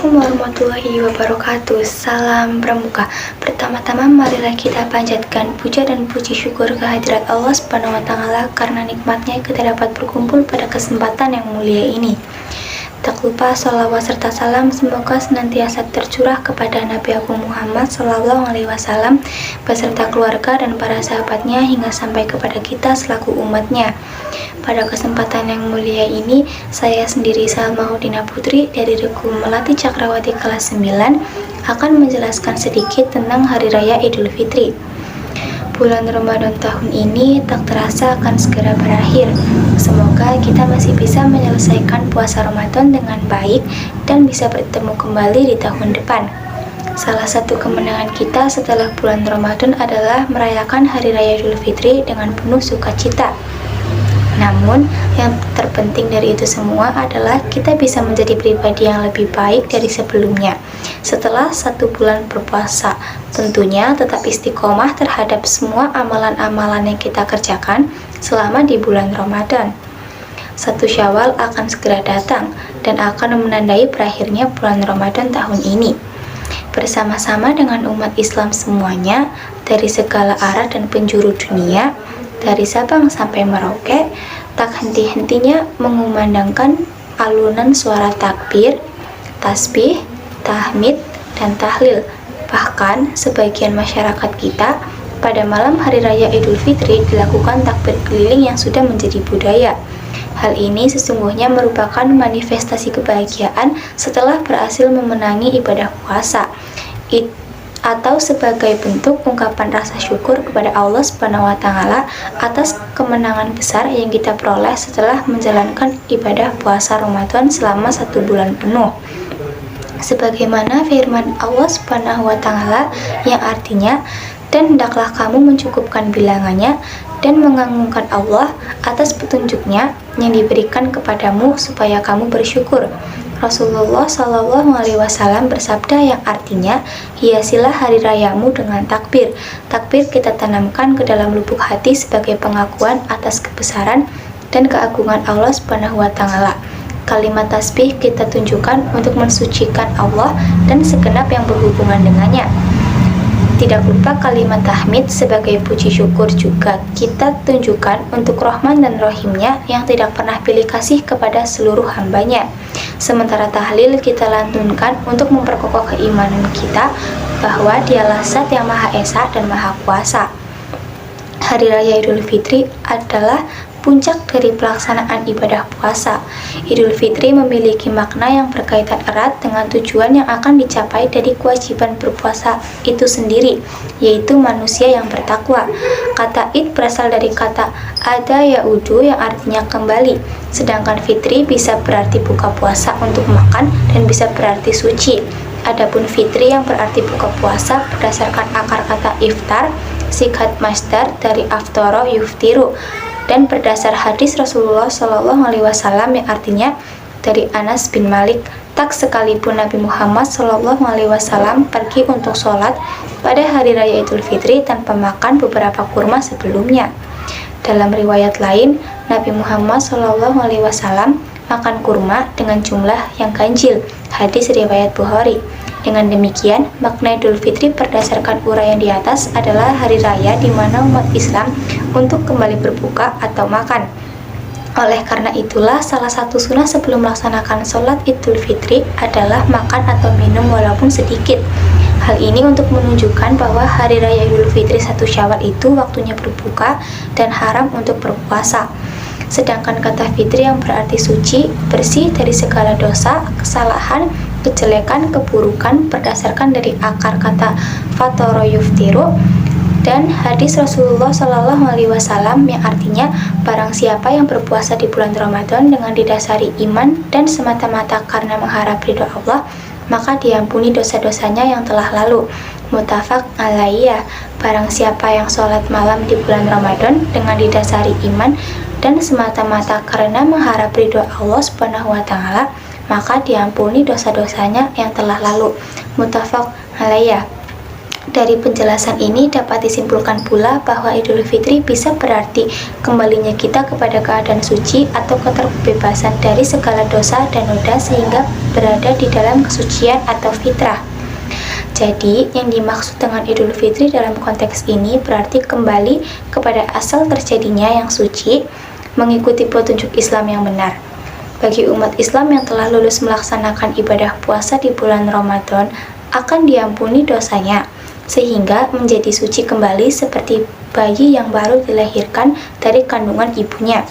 Assalamualaikum warahmatullahi wabarakatuh. Salam pramuka. Pertama-tama marilah kita panjatkan puja dan puji syukur kehadirat Allah Subhanahu wa taala karena nikmatnya kita dapat berkumpul pada kesempatan yang mulia ini. Tak lupa sholawat serta salam semoga senantiasa tercurah kepada Nabi Agung Muhammad SAW beserta keluarga dan para sahabatnya hingga sampai kepada kita selaku umatnya. Pada kesempatan yang mulia ini, saya sendiri Salmaudina Putri dari Regu Melati Cakrawati kelas 9 akan menjelaskan sedikit tentang Hari Raya Idul Fitri. Bulan Ramadan tahun ini tak terasa akan segera berakhir. Semoga kita masih bisa menyelesaikan puasa Ramadan dengan baik dan bisa bertemu kembali di tahun depan. Salah satu kemenangan kita setelah bulan Ramadan adalah merayakan Hari Raya Idul Fitri dengan penuh sukacita. Namun, yang terpenting dari itu semua adalah kita bisa menjadi pribadi yang lebih baik dari sebelumnya. Setelah 1 bulan berpuasa, tentunya tetap istiqomah terhadap semua amalan-amalan yang kita kerjakan selama di bulan Ramadan. 1 Syawal akan segera datang dan akan menandai berakhirnya bulan Ramadan tahun ini. Bersama-sama dengan umat Islam semuanya, dari segala arah dan penjuru dunia, dari Sabang sampai Merauke, tak henti-hentinya mengumandangkan alunan suara takbir, tasbih, tahmid, dan tahlil. Bahkan sebagian masyarakat kita pada malam Hari Raya Idul Fitri dilakukan takbir keliling yang sudah menjadi budaya. Hal ini sesungguhnya merupakan manifestasi kebahagiaan setelah berhasil memenangi ibadah puasa, atau sebagai bentuk ungkapan rasa syukur kepada Allah Subhanahu wa taala atas kemenangan besar yang kita peroleh setelah menjalankan ibadah puasa Ramadan selama 1 bulan penuh. Sebagaimana firman Allah Subhanahu wa taala yang artinya, "Dan hendaklah kamu mencukupkan bilangannya dan mengagungkan Allah atas petunjuknya yang diberikan kepadamu supaya kamu bersyukur." Rasulullah SAW bersabda yang artinya, hiasilah hari rayamu dengan takbir. Takbir kita tanamkan ke dalam lubuk hati sebagai pengakuan atas kebesaran dan keagungan Allah Subhanahu wa taala. Kalimat tasbih kita tunjukkan untuk mensucikan Allah dan segenap yang berhubungan dengannya. Tidak lupa kalimat tahmid sebagai puji syukur juga kita tunjukkan untuk Rahman dan Rahimnya yang tidak pernah pilih kasih kepada seluruh hambanya. Sementara tahlil kita lantunkan untuk memperkokoh keimanan kita bahwa Dialah Zat yang Maha Esa dan Maha Kuasa. Hari Raya Idul Fitri adalah puncak dari pelaksanaan ibadah puasa. Idul Fitri memiliki makna yang berkaitan erat dengan tujuan yang akan dicapai dari kewajiban berpuasa itu sendiri, yaitu manusia yang bertakwa. Kata Id berasal dari kata ada yaudu yang artinya kembali, sedangkan fitri bisa berarti buka puasa untuk makan dan bisa berarti suci. Adapun fitri yang berarti buka puasa berdasarkan akar kata iftar, sigat masdar dari aftara yuftiru, dan berdasar hadis Rasulullah SAW yang artinya dari Anas bin Malik, tak sekalipun Nabi Muhammad SAW pergi untuk sholat pada hari raya Idul Fitri tanpa makan beberapa kurma sebelumnya. Dalam riwayat lain, Nabi Muhammad SAW makan kurma dengan jumlah yang ganjil. Hadis riwayat Bukhari. Dengan demikian, makna Idul Fitri berdasarkan uraian di atas adalah hari raya di mana umat Islam untuk kembali berbuka atau makan. Oleh karena itulah, salah satu sunnah sebelum melaksanakan sholat Idul Fitri adalah makan atau minum walaupun sedikit. Hal ini untuk menunjukkan bahwa hari raya Idul Fitri 1 Syawal itu waktunya berbuka dan haram untuk berpuasa. Sedangkan kata fitri yang berarti suci, bersih dari segala dosa, kesalahan, kejelekan, keburukan berdasarkan dari akar kata fatoro yuftiru dan hadis Rasulullah SAW yang artinya barang siapa yang berpuasa di bulan Ramadan dengan didasari iman dan semata-mata karena mengharap ridho Allah, maka diampuni dosa-dosanya yang telah lalu. Muttafaq alaiyah. Barang siapa yang sholat malam di bulan Ramadan dengan didasari iman dan semata-mata karena mengharap ridho Allah Subhanahu wa taala, maka diampuni dosa-dosanya yang telah lalu. Muttafaq alaiyah. Dari penjelasan ini dapat disimpulkan pula bahwa Idul Fitri bisa berarti kembalinya kita kepada keadaan suci atau keterbebasan dari segala dosa dan noda sehingga berada di dalam kesucian atau fitrah. Jadi, yang dimaksud dengan Idul Fitri dalam konteks ini berarti kembali kepada asal terjadinya yang suci, mengikuti petunjuk Islam yang benar. Bagi umat Islam yang telah lulus melaksanakan ibadah puasa di bulan Ramadan, akan diampuni dosanya, sehingga menjadi suci kembali seperti bayi yang baru dilahirkan dari kandungan ibunya.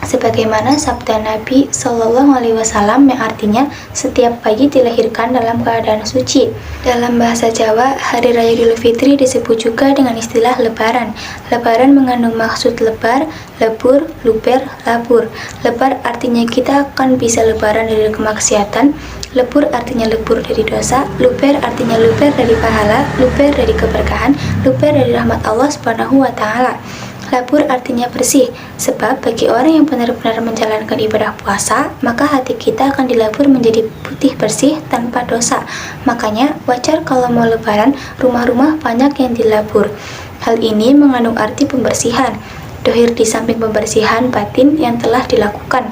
Sebagaimana sabda Nabi Shallallahu Alaihi Wasallam yang artinya setiap bayi dilahirkan dalam keadaan suci. Dalam bahasa Jawa, Hari Raya Idul Fitri disebut juga dengan istilah Lebaran. Lebaran mengandung maksud lebar, lebur, luber, labur. Lebar artinya kita akan bisa lebaran dari kemaksiatan. Lebur artinya lebur dari dosa, luber artinya luber dari pahala, luber dari keberkahan, luber dari rahmat Allah Subhanahu wa Ta'ala. Labur artinya bersih, sebab bagi orang yang benar-benar menjalankan ibadah puasa, maka hati kita akan dilabur menjadi putih bersih tanpa dosa. Makanya wajar kalau mau lebaran, rumah-rumah banyak yang dilabur. Hal ini mengandung arti pembersihan, dohir di samping pembersihan batin yang telah dilakukan.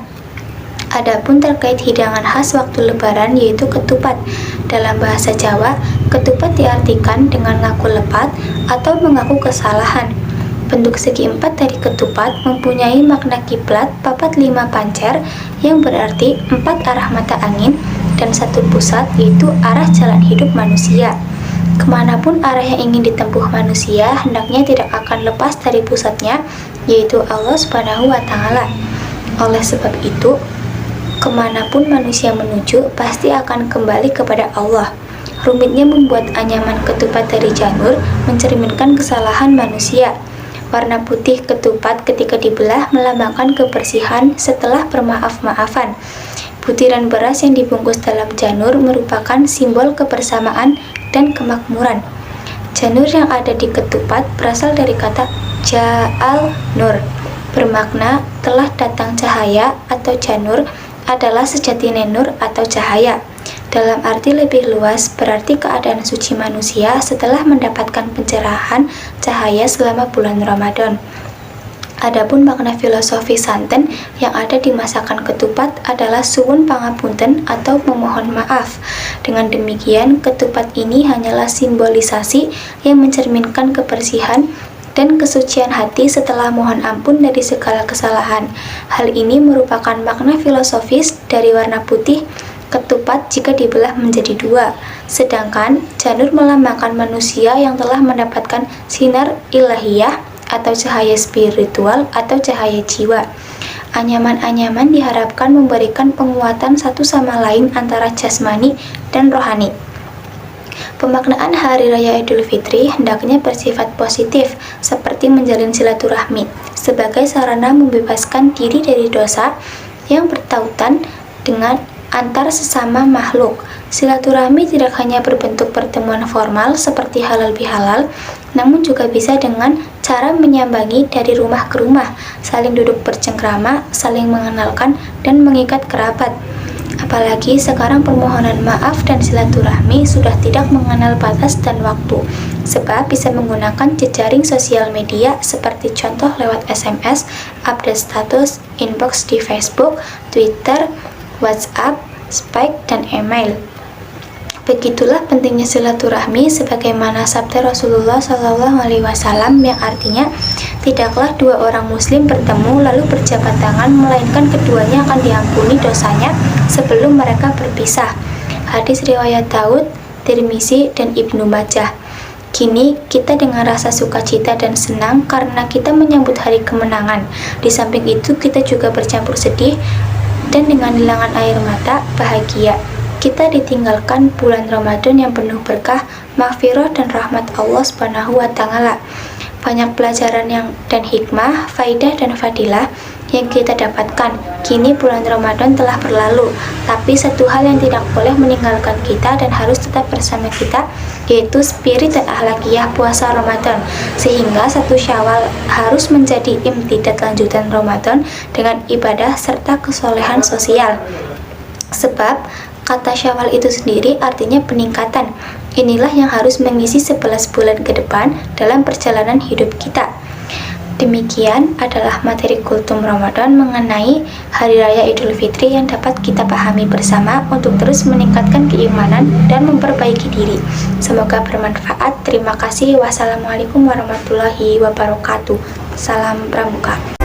Adapun terkait hidangan khas waktu lebaran yaitu ketupat. Dalam bahasa Jawa, ketupat diartikan dengan ngaku lepat atau mengaku kesalahan. Bentuk segi empat dari ketupat mempunyai makna kiblat papat 5 pancer yang berarti 4 arah mata angin dan 1 pusat yaitu arah jalan hidup manusia. Kemanapun arah yang ingin ditempuh manusia hendaknya tidak akan lepas dari pusatnya yaitu Allah Subhanahu wa Ta'ala. Oleh sebab itu, kemanapun manusia menuju pasti akan kembali kepada Allah. Rumitnya membuat anyaman ketupat dari janur mencerminkan kesalahan manusia. Warna putih ketupat ketika dibelah melambangkan kebersihan setelah bermaaf-maafan. Butiran beras yang dibungkus dalam janur merupakan simbol kebersamaan dan kemakmuran. Janur yang ada di ketupat berasal dari kata ja'al nur, bermakna telah datang cahaya atau janur adalah sejatinya nur atau cahaya. Dalam arti lebih luas, berarti keadaan suci manusia setelah mendapatkan pencerahan cahaya selama bulan Ramadan. Adapun makna filosofi santen yang ada di masakan ketupat adalah suwun pangapunten atau memohon maaf. Dengan demikian, ketupat ini hanyalah simbolisasi yang mencerminkan kebersihan dan kesucian hati setelah mohon ampun dari segala kesalahan. Hal ini merupakan makna filosofis dari warna putih ketupat jika dibelah menjadi 2, sedangkan janur melambangkan manusia yang telah mendapatkan sinar ilahiyah atau cahaya spiritual atau cahaya jiwa. Anyaman-anyaman diharapkan memberikan penguatan satu sama lain antara jasmani dan rohani. Pemaknaan Hari Raya Idul Fitri hendaknya bersifat positif, seperti menjalin silaturahmi, sebagai sarana membebaskan diri dari dosa yang bertautan dengan antar sesama makhluk. Silaturahmi tidak hanya berbentuk pertemuan formal seperti halal bihalal, namun juga bisa dengan cara menyambangi dari rumah ke rumah, saling duduk bercengkrama, saling mengenalkan, dan mengikat kerabat. Apalagi sekarang permohonan maaf dan silaturahmi sudah tidak mengenal batas dan waktu, sebab bisa menggunakan jejaring sosial media seperti contoh lewat SMS, update status, inbox di Facebook, Twitter, WhatsApp, Spike, dan email. Begitulah pentingnya silaturahmi sebagaimana sabda Rasulullah SAW yang artinya tidaklah 2 orang muslim bertemu lalu berjabat tangan melainkan keduanya akan diampuni dosanya sebelum mereka berpisah. Hadis riwayat Daud, Tirmizi, dan Ibnu Majah. Kini kita dengan rasa sukacita dan senang karena kita menyambut hari kemenangan. Di samping itu kita juga bercampur sedih dan dengan hilangan air mata bahagia. Kita ditinggalkan bulan Ramadan yang penuh berkah, maghfirah dan rahmat Allah Subhanahu wa Ta'ala. Banyak pelajaran dan hikmah, faidah dan fadilah yang kita dapatkan. Kini bulan Ramadan telah berlalu, tapi satu hal yang tidak boleh meninggalkan kita dan harus tetap bersama kita, yaitu spirit dan akhlakiyah puasa Ramadan. Sehingga 1 Syawal harus menjadi imtidat lanjutan Ramadan dengan ibadah serta kesolehan sosial. Sebab kata Syawal itu sendiri artinya peningkatan. Inilah yang harus mengisi 11 bulan ke depan dalam perjalanan hidup kita. Demikian adalah materi Kultum Ramadan mengenai Hari Raya Idul Fitri yang dapat kita pahami bersama untuk terus meningkatkan keimanan dan memperbaiki diri. Semoga bermanfaat. Terima kasih. Wassalamualaikum warahmatullahi wabarakatuh. Salam Pramuka.